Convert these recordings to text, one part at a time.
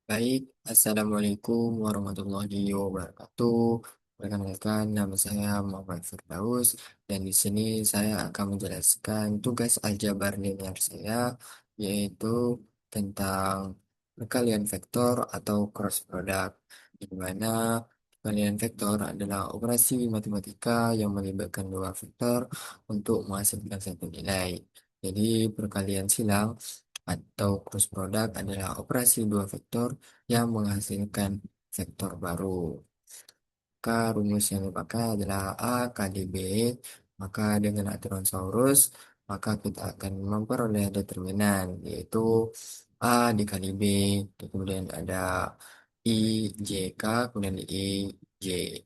Baik, Assalamualaikum warahmatullahi wabarakatuh. Perkenalkan, nama saya Muhammad Firdaus, dan di sini saya akan menjelaskan tugas aljabar linear saya, yaitu tentang perkalian vektor atau cross product, di mana perkalian vektor adalah operasi matematika yang melibatkan dua vektor untuk menghasilkan satu nilai. Jadi, perkalian silang atau cross product adalah operasi dua vektor yang menghasilkan vektor baru. Maka rumus yang dipakai adalah A kali B. Maka dengan aturan Saurus, maka kita akan memperoleh determinan, yaitu A dikali B, kemudian ada I JK, kemudian I J.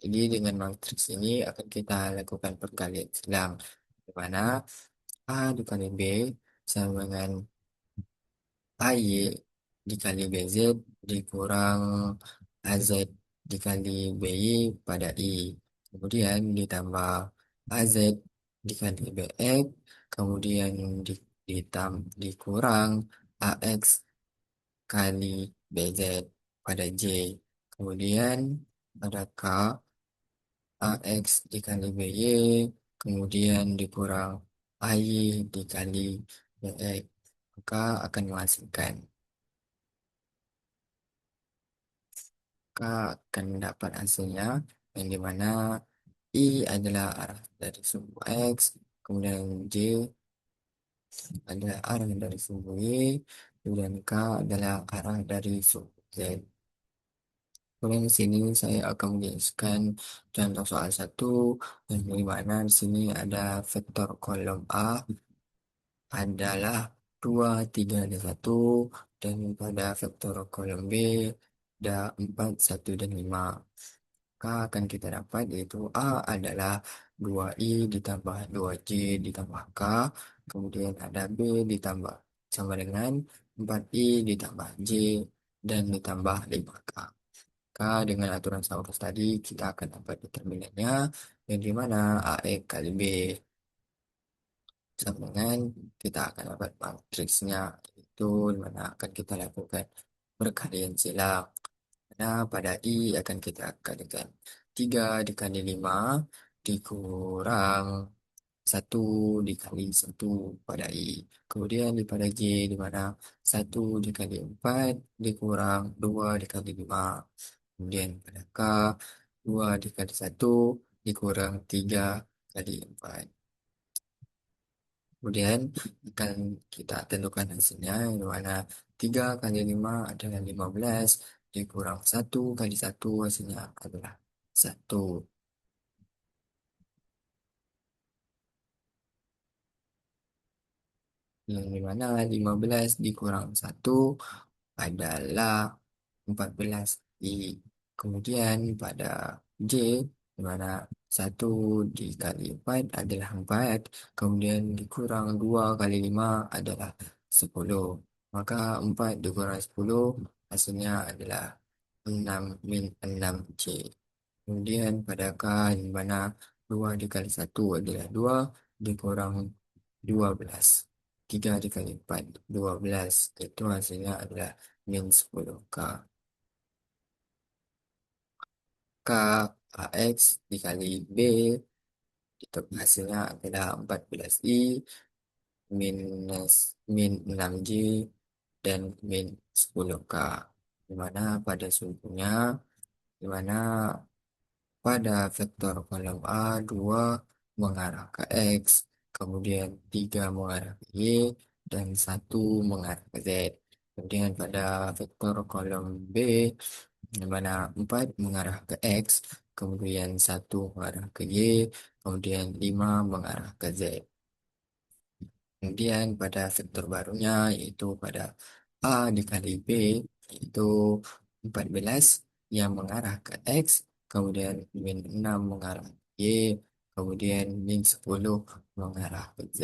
Jadi dengan matriks ini akan kita lakukan perkalian silang, di mana A dikali B sama dengan AY dikali BZ dikurang AZ dikali BY pada I. Kemudian ditambah AZ dikali BX. Kemudian dikurang AX kali BZ pada J. Kemudian pada K, AX dikali BY. Kemudian dikurang AY dikali BX. Maka akan menghasilkan, maka akan mendapat hasilnya yang dimana I adalah arah dari sumbu X, kemudian J adalah arah dari sumbu Y, kemudian K adalah arah dari sumbu Z. Kemudian di sini saya akan menjelaskan contoh soal satu, yang dimana di sini ada vektor kolom A adalah 2 3 dan 1, dan pada vektor kolom B ada 4 1 dan 5. Maka akan kita dapat yaitu A adalah 2I ditambah 2J ditambah K, kemudian ada B ditambah sama dengan 4I ditambah J dan ditambah 5K. Maka dengan aturan Saurus tadi kita akan dapat determinannya, yang dimana AE kali B sama dengan kita akan dapat matriksnya, itu dimana akan kita lakukan perkalian silang. Nah, pada I akan kita kalikan 3 dikali 5 dikurang 1 dikali 1 pada I. Kemudian di pada J, di mana 1 dikali 4 dikurang 2 dikali 5. Kemudian pada K, 2 dikali 1 dikurang 3 kali 4. Kemudian akan kita tentukan hasilnya, di mana 3 kali 5 adalah 15, dikurang 1 kali 1 hasilnya adalah 1. Yang dimana 15 dikurang 1 adalah 14 I. Kemudian pada J, dimana 1 dikali 4 adalah 4, kemudian dikurang 2 kali 5 adalah 10. Maka 4 dikurang 10 hasilnya adalah 6 min 6 J. Kemudian pada K, dimana 2 dikali 1 adalah 2, dikurang 12. 3 dikali 4, 12. Itu hasilnya adalah min 10K. K AX dikali B, itu hasilnya adalah 14I minus min 6J dan min 10K. Dimana pada sumbunya, dimana pada vektor kolom A 2 mengarah ke X, kemudian 3 mengarah ke Y, dan 1 mengarah ke Z. Kemudian pada vektor kolom B, di mana 4 mengarah ke X, kemudian 1 mengarah ke Y, kemudian 5 mengarah ke Z. Kemudian pada vektor barunya, yaitu pada A dikali B, yaitu 14 yang mengarah ke X, kemudian min 6 mengarah ke Y, kemudian min 10 mengarah ke Z.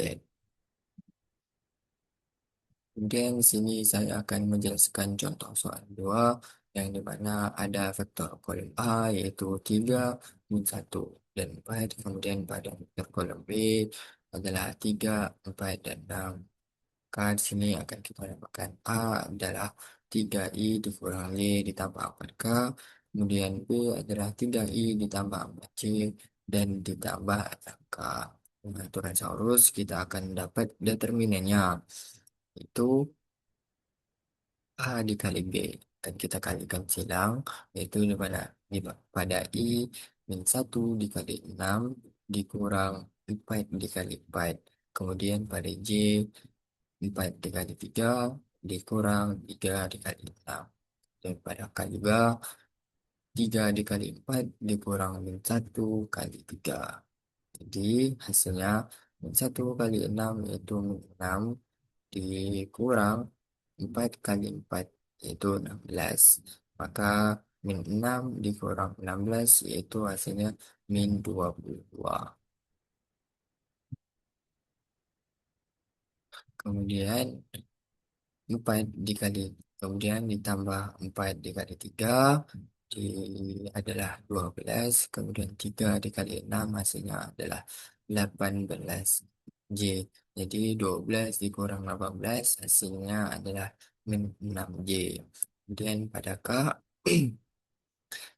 Kemudian di sini saya akan menjelaskan contoh soal 2, yang dimana ada vektor kolom A yaitu 3 min 1 dan 4. Kemudian pada vektor kolom B adalah 3 4 dan 6. Maka di sini akan kita dapatkan A adalah 3I dikurang Y ditambah 4K. Kemudian B adalah 3I ditambah 4C dan ditambah 6K. Dengan aturan saurus kita akan dapat determinannya. Itu A dikali B. Dan kita kalikan silang, yaitu di mana? Pada I min 1 dikali 6 dikurang 4 dikali 4. Kemudian pada J 4 dikali 3 dikurang 3 dikali 6. Dan pada K juga 3 dikali 4 dikurang min 1 kali 3. Jadi hasilnya min 1 kali 6 yaitu min 6 dikurang 4 kali 4 yaitu 16. Maka min 6 dikurang 16 yaitu hasilnya min 22. Kemudian 4 dikali kemudian ditambah 4 dikali 3 di, adalah 12. Kemudian 3 dikali 6 hasilnya adalah 18 J. Jadi 12 dikurang 18 hasilnya adalah min 6 J. Kemudian pada K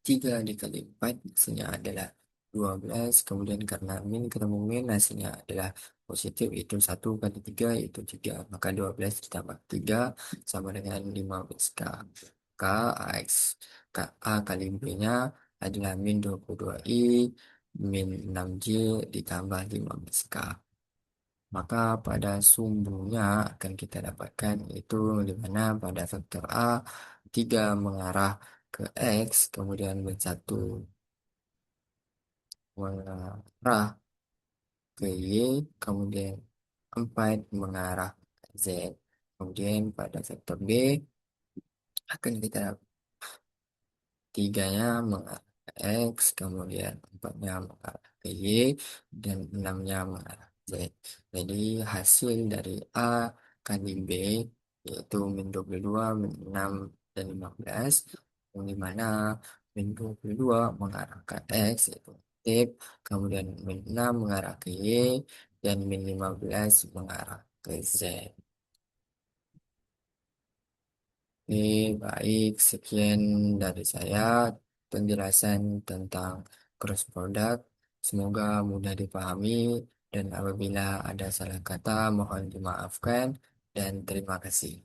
3 dikali 4 hasilnya adalah 12. Kemudian karena min ketemu min hasilnya adalah positif, itu 1 kali 3 itu 3. Maka 12 ditambah 3 sama dengan 15K. K X K A kali B nya adalah min 22I min 6J ditambah 15K. Maka pada sumbunya akan kita dapatkan itu di mana pada vektor A 3 mengarah ke X, kemudian B1 mengarah ke Y, kemudian 4 mengarah ke Z. Kemudian pada vektor B akan kita tiganya mengarah ke X, kemudian empatnya mengarah ke Y, dan enamnya mengarah ke Z. Jadi hasil dari A kali B yaitu min 22, min 6, dan 15, yang dimana min 22 mengarah ke X yaitu positif, kemudian min 6 mengarah ke Y, dan min 15 mengarah ke Z. Oke, baik. Sekian dari saya penjelasan tentang cross product. Semoga mudah dipahami dan apabila ada salah kata mohon dimaafkan dan terima kasih.